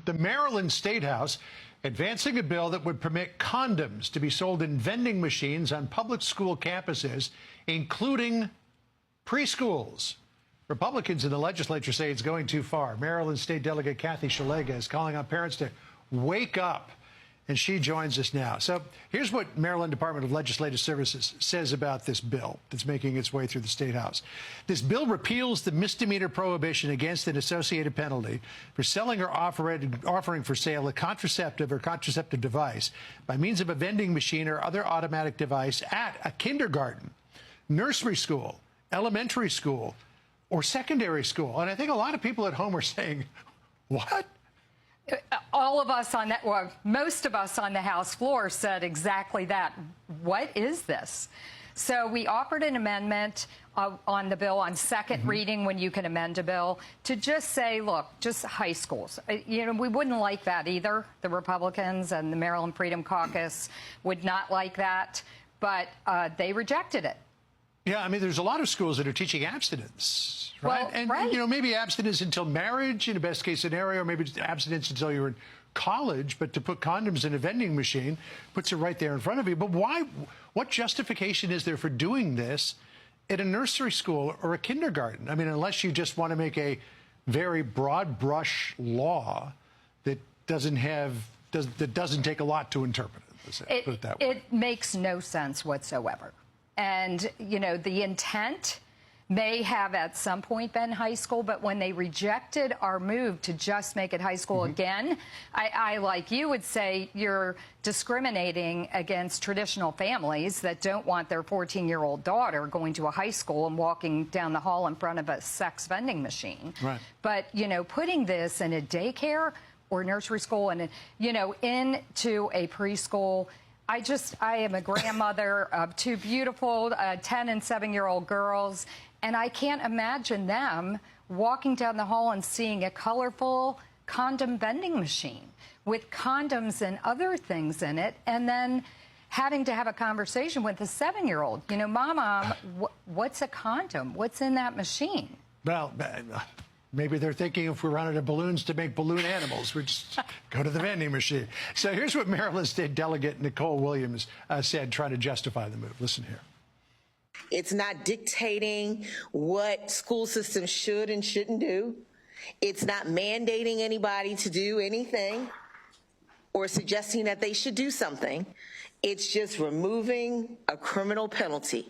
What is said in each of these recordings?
The Maryland State House advancing a bill that would permit condoms to be sold in vending machines on public school campuses, including preschools. Republicans in the legislature say it's going too far. Maryland State Delegate Kathy Shalega is calling on parents to wake up, and she joins us now. So here's what Maryland Department of Legislative Services says about this bill that's making its way through the State House. This bill repeals the misdemeanor prohibition against an associated penalty for selling or offering for sale a contraceptive or contraceptive device by means of a vending machine or other automatic device at a kindergarten, nursery school, elementary school, or secondary school. And I think a lot of people at home are saying, what? All of us on that, well, most of us on the House floor said exactly that. What is this? So we offered an amendment on the bill on second reading, when you can amend a bill, to just say, look, just high schools. You know, we wouldn't like that either. The Republicans and the Maryland Freedom Caucus would not like that, but they rejected it. Yeah, I mean, there's a lot of schools that are teaching abstinence, right? Well, and, right. you know, maybe abstinence until marriage in a best case scenario, or maybe abstinence until you're in college, but to put condoms in a vending machine puts it right there in front of you. But why? What justification is there for doing this at a nursery school or a kindergarten? I mean, unless you just want to make a very broad brush law that doesn't take a lot to interpret it. Put it that way. It makes no sense whatsoever. And, you know, the intent may have at some point been high school, but when they rejected our move to just make it high school again, I, like you, would say you're discriminating against traditional families that don't want their 14-year-old daughter going to a high school and walking down the hall in front of a sex vending machine. Right. But, you know, putting this in a daycare or nursery school and, you know, into a preschool, I am a grandmother of two beautiful 10 and 7-year-old girls, and I can't imagine them walking down the hall and seeing a colorful condom vending machine with condoms and other things in it, and then having to have a conversation with a 7-year-old. You know, Mom, what's a condom? What's in that machine? Well, maybe they're thinking if we're running out of balloons to make balloon animals, we just go to the vending machine. So here's what Maryland State Delegate Nicole Williams said, trying to justify the move. Listen here. It's not dictating what school systems should and shouldn't do. It's not mandating anybody to do anything or suggesting that they should do something. It's just removing a criminal penalty.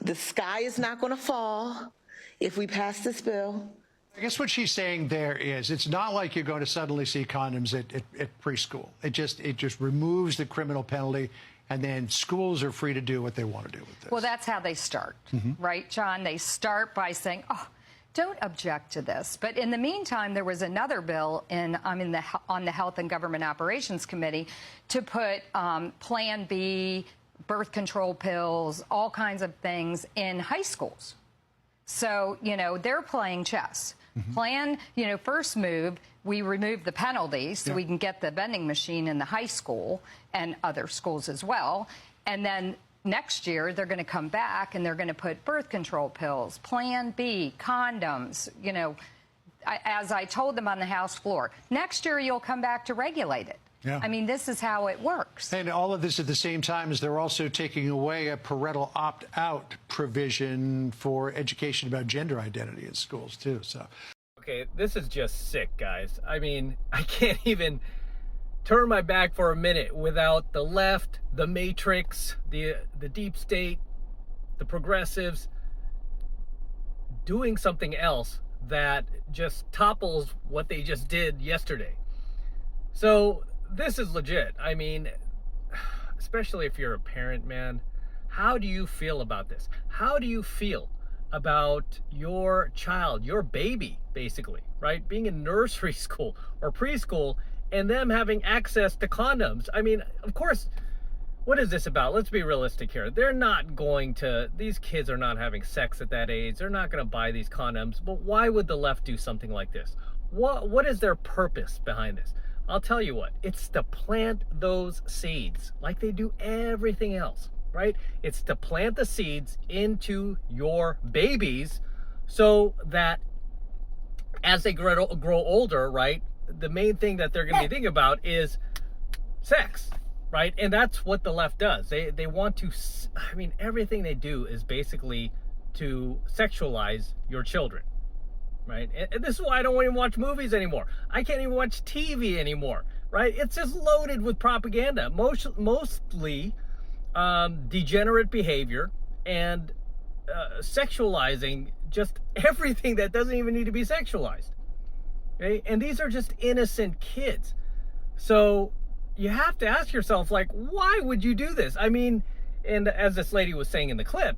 The sky is not going to fall if we pass this bill. I guess what she's saying there is it's not like you're going to suddenly see condoms at preschool. It just removes the criminal penalty, and then schools are free to do what they want to do with this. Well, that's how they start, right, John? They start by saying, oh, don't object to this. But in the meantime, there was another bill on the Health and Government Operations Committee to put Plan B, birth control pills, all kinds of things in high schools. So, you know, they're playing chess. Plan, you know, first move, we remove the penalties so we can get the vending machine in the high school and other schools as well. And then next year, they're going to come back and they're going to put birth control pills, Plan B, condoms, you know, as I told them on the House floor. Next year, you'll come back to regulate it. Yeah. I mean, this is how it works. And all of this at the same time as they're also taking away a parental opt-out provision for education about gender identity in schools, too. So, okay, this is just sick, guys. I mean, I can't even turn my back for a minute without the left, the matrix, the deep state, the progressives doing something else that just topples what they just did yesterday. So this is legit. I mean, especially if you're a parent, man, how do you feel about this? How do you feel about your child, your baby, basically, right? Being in nursery school or preschool and them having access to condoms. I mean, of course, what is this about? Let's be realistic here. They're not going to, these kids are not having sex at that age. They're not going to buy these condoms. But why would the left do something like this? What is their purpose behind this? I'll tell you what, it's to plant those seeds like they do everything else, right? It's to plant the seeds into your babies so that as they grow older, right, the main thing that they're going to be thinking about is sex, right? And that's what the left does. They want to, I mean, everything they do is basically to sexualize your children, right? And this is why I don't even watch movies anymore. I can't even watch TV anymore, right? It's just loaded with propaganda, mostly degenerate behavior and sexualizing just everything that doesn't even need to be sexualized. Okay? And these are just innocent kids. So you have to ask yourself, like, why would you do this? I mean, and as this lady was saying in the clip,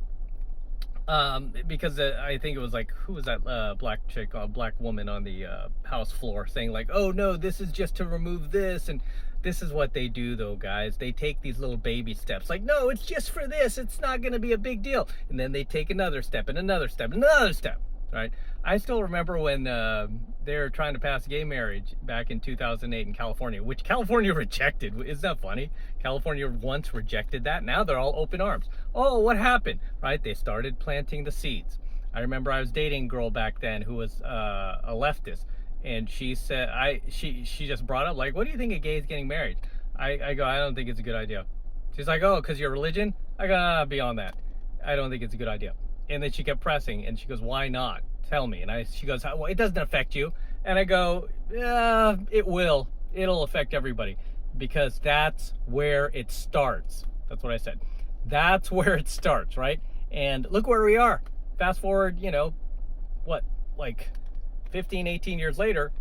because I think it was like, who was that black chick, black woman on the house floor saying like, oh no, this is just to remove this. And this is what they do though, guys. They take these little baby steps like, no, it's just for this. It's not going to be a big deal. And then they take another step and another step and another step, right? I still remember when they were trying to pass gay marriage back in 2008 in California, which California rejected. Isn't that funny? California once rejected that. Now they're all open arms. Oh, what happened? Right? They started planting the seeds. I remember I was dating a girl back then who was a leftist. And she said, she just brought up, like, what do you think of gays getting married? I go, I don't think it's a good idea. She's like, oh, because your religion? I go, beyond that, I don't think it's a good idea. And then she kept pressing, and she goes, why not? Tell me. And she goes, well, it doesn't affect you. And I go, yeah, it will. It'll affect everybody, because that's where it starts. That's what I said. That's where it starts, right? And look where we are. Fast forward, you know, what, like 15, 18 years later,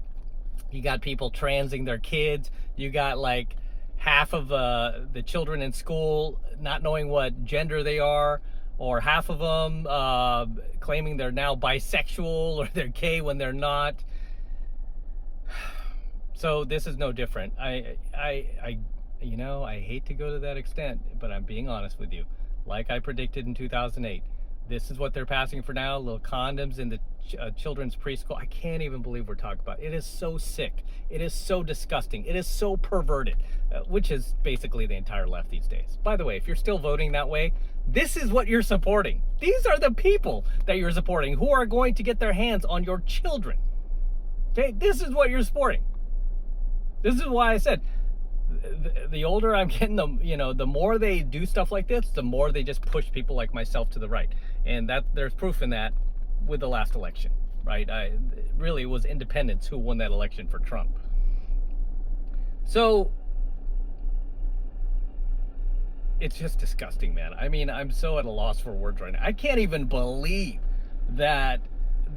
you got people transing their kids. You got like half of the children in school not knowing what gender they are, or half of them claiming they're now bisexual or they're gay when they're not. So this is no different. I you know, I hate to go to that extent, but I'm being honest with you. Like I predicted in 2008, this is what they're passing for now, little condoms in the children's preschool. I can't even believe we're talking about it. It is so sick. It is so disgusting. It is so perverted, which is basically the entire left these days. By the way, if you're still voting that way, this is what you're supporting. These are the people that you're supporting who are going to get their hands on your children. Okay, this is what you're supporting. This is why I said, the older I'm getting, the more they do stuff like this, the more they just push people like myself to the right. And that there's proof in that with the last election, right? Really, it was independents who won that election for Trump. So it's just disgusting, man. I mean, I'm so at a loss for words right now. I can't even believe that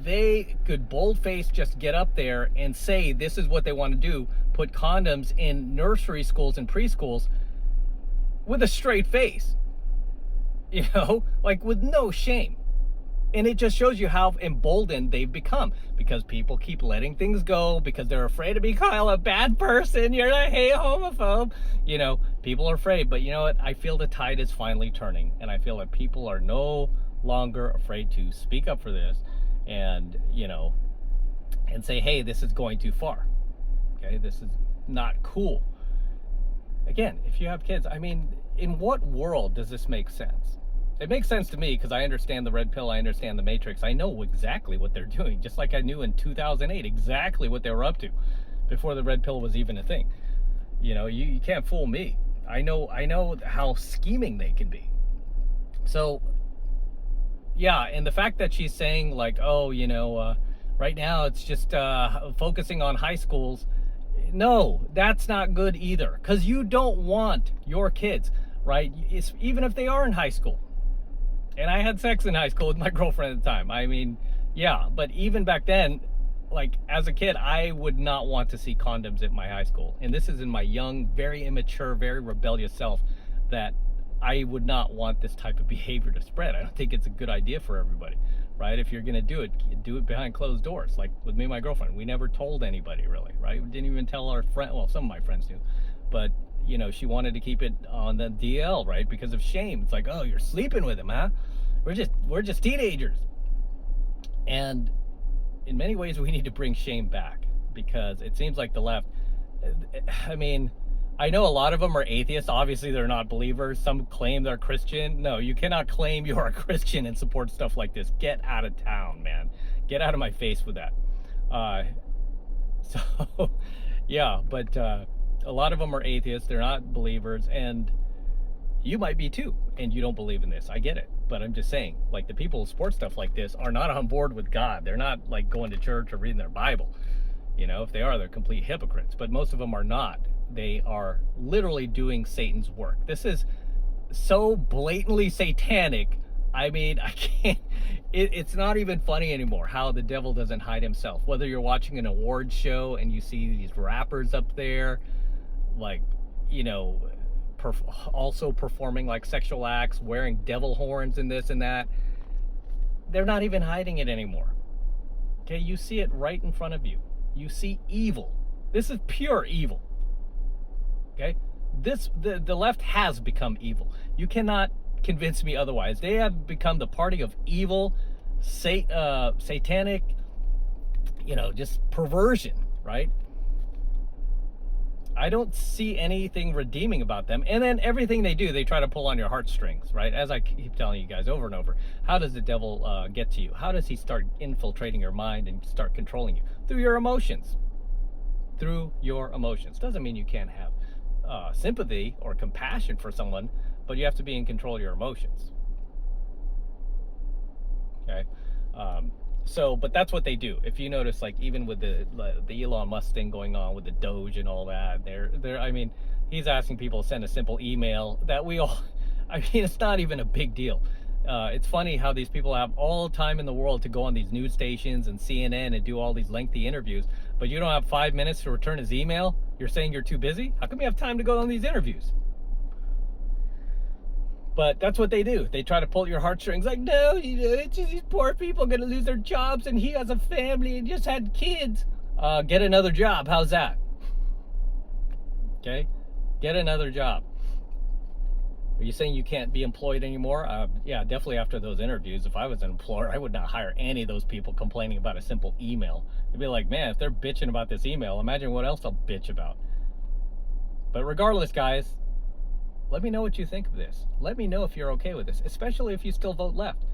they could bold-faced just get up there and say this is what they want to do, put condoms in nursery schools and preschools with a straight face, you know, like with no shame. And it just shows you how emboldened they've become, because people keep letting things go because they're afraid to be called a bad person. You're a hey homophobe. You know, people are afraid. But you know what? I feel the tide is finally turning, and I feel that people are no longer afraid to speak up for this and, you know, and say, hey, this is going too far. Okay, this is not cool. Again, if you have kids, I mean, in what world does this make sense? It makes sense to me because I understand the red pill, I understand the matrix. I know exactly what they're doing, just like I knew in 2008 exactly what they were up to before the red pill was even a thing. You know, you can't fool me. I know how scheming they can be. So, yeah, and the fact that she's saying like, oh, you know, right now it's just focusing on high schools. No, that's not good either, because you don't want your kids, right? Even if they are in high school. And I had sex in high school with my girlfriend at the time. I mean, yeah, but even back then, like as a kid, I would not want to see condoms at my high school. And this is in my young, very immature, very rebellious self, that I would not want this type of behavior to spread. I don't think it's a good idea for everybody, right? If you're going to do it behind closed doors. Like with me and my girlfriend, we never told anybody really, right? We didn't even tell our friend. Well, some of my friends knew, but you know, she wanted to keep it on the DL, right? Because of shame. It's like, oh, you're sleeping with him, huh? We're just teenagers. And in many ways, we need to bring shame back, because it seems like the left, I mean, I know a lot of them are atheists. Obviously, they're not believers. Some claim they're Christian. No, you cannot claim you're a Christian and support stuff like this. Get out of town, man. Get out of my face with that. So, Yeah, but a lot of them are atheists. They're not believers, and you might be too, and you don't believe in this. I get it, but I'm just saying, like, the people who support stuff like this are not on board with God. They're not like going to church or reading their Bible. You know, if they are, they're complete hypocrites. But most of them are not. They are literally doing Satan's work. This is so blatantly satanic. I mean, I can't. It's not even funny anymore how the devil doesn't hide himself. Whether you're watching an award show and you see these rappers up there, like, you know, also performing like sexual acts, wearing devil horns and this and that, they're not even hiding it anymore. Okay, you see it right in front of you. You see evil. This is pure evil. Okay, the left has become evil. You cannot convince me otherwise. They have become the party of evil, satanic, you know, just perversion, right? I don't see anything redeeming about them. And then everything they do, they try to pull on your heartstrings, right? As I keep telling you guys over and over, how does the devil get to you? How does he start infiltrating your mind and start controlling you? Through your emotions. Through your emotions. Doesn't mean you can't have sympathy or compassion for someone, but you have to be in control of your emotions. Okay? But that's what they do. If you notice, like, even with the Elon Musk thing going on with the Doge and all that, I mean, he's asking people to send a simple email that we all, I mean, it's not even a big deal. It's funny how these people have all the time in the world to go on these news stations and CNN and do all these lengthy interviews, but you don't have 5 minutes to return his email? You're saying you're too busy? How come you have time to go on these interviews? But that's what they do. They try to pull your heartstrings. Like, no, you know, it's just these poor people going to lose their jobs, and he has a family and just had kids. Get another job. How's that? Okay? Get another job. Are you saying you can't be employed anymore? Yeah, definitely after those interviews. If I was an employer, I would not hire any of those people complaining about a simple email. It'd be like, man, if they're bitching about this email, imagine what else they'll bitch about. But regardless, guys, let me know what you think of this. Let me know if you're okay with this, especially if you still vote left.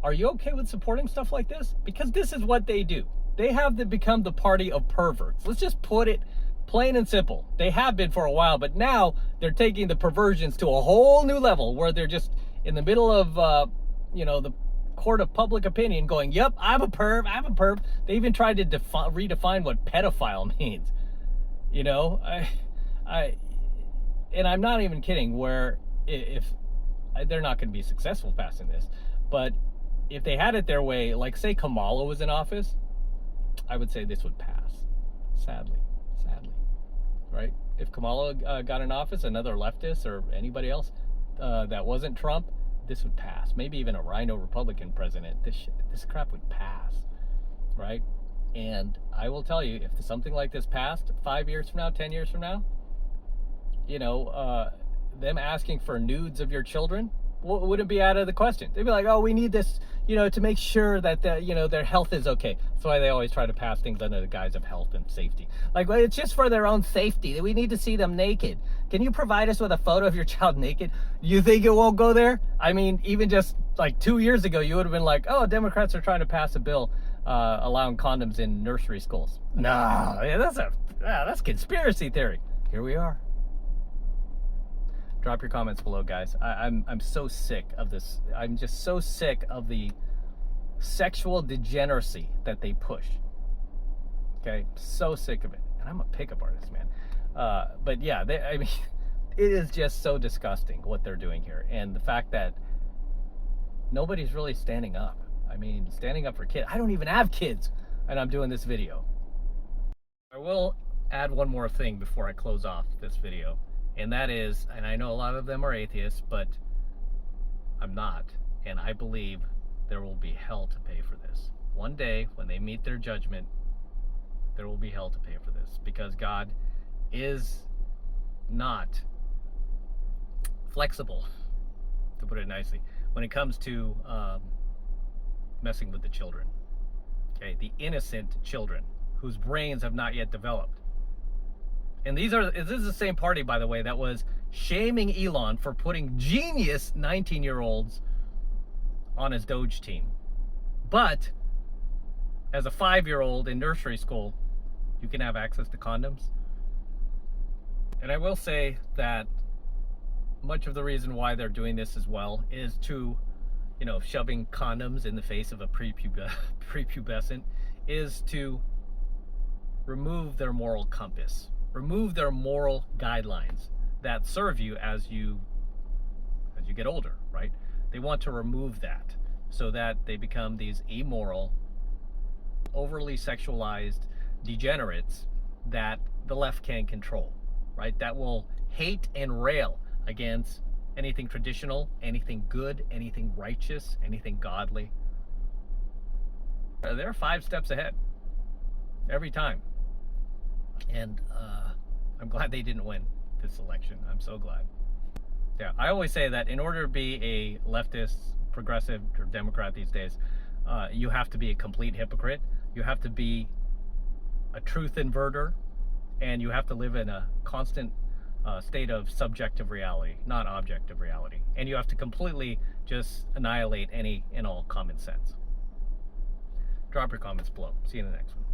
Are you okay with supporting stuff like this? Because this is what they do. They have become the party of perverts. Let's just put it plain and simple. They have been for a while, but now they're taking the perversions to a whole new level where they're just in the middle of, you know, the court of public opinion going, yep, I'm a perv, I'm a perv. They even tried to redefine what pedophile means. You know, and I'm not even kidding, where if they're not going to be successful passing this, but if they had it their way, like say Kamala was in office, I would say this would pass. Sadly, right? If Kamala got in office, another leftist or anybody else that wasn't Trump, this would pass. Maybe even a rhino Republican president, this crap would pass, right? And I will tell you, if something like this passed 5 years from now, 10 years from now, you know, them asking for nudes of your children wouldn't be out of the question. They'd be like, oh, we need this, you know, to make sure that, you know, their health is okay. That's why they always try to pass things under the guise of health and safety. Like, well, it's just for their own safety. We need to see them naked. Can you provide us with a photo of your child naked? You think it won't go there? I mean, even just like 2 years ago, you would have been like, oh, Democrats are trying to pass a bill allowing condoms in nursery schools. No, that's conspiracy theory. Here we are. Drop your comments below, guys. I'm so sick of this. I'm just so sick of the sexual degeneracy that they push. Okay, so sick of it. And I'm a pickup artist, man. But yeah, I mean, it is just so disgusting what they're doing here, and the fact that nobody's really standing up. I mean, standing up for kids. I don't even have kids, and I'm doing this video. I will add one more thing before I close off this video. And that is, and I know a lot of them are atheists, but I'm not. And I believe there will be hell to pay for this. One day, when they meet their judgment, there will be hell to pay for this. Because God is not flexible, to put it nicely, when it comes to messing with the children. Okay, the innocent children whose brains have not yet developed. And this is the same party, by the way, that was shaming Elon for putting genius 19-year-olds on his Doge team. But as a 5-year-old in nursery school, you can have access to condoms. And I will say that much of the reason why they're doing this as well is to, shoving condoms in the face of a prepubescent is to remove their moral compass, remove their moral guidelines that serve you as you get older, right? They want to remove that so that they become these immoral, overly sexualized degenerates that the left can't control, right? That will hate and rail against anything traditional, anything good, anything righteous, anything godly. They're 5 steps ahead every time. And I'm glad they didn't win this election. I'm so glad. Yeah, I always say that in order to be a leftist, progressive, or Democrat these days, you have to be a complete hypocrite. You have to be a truth inverter, and you have to live in a constant state of subjective reality, not objective reality. And you have to completely just annihilate any and all common sense. Drop your comments below. See you in the next one.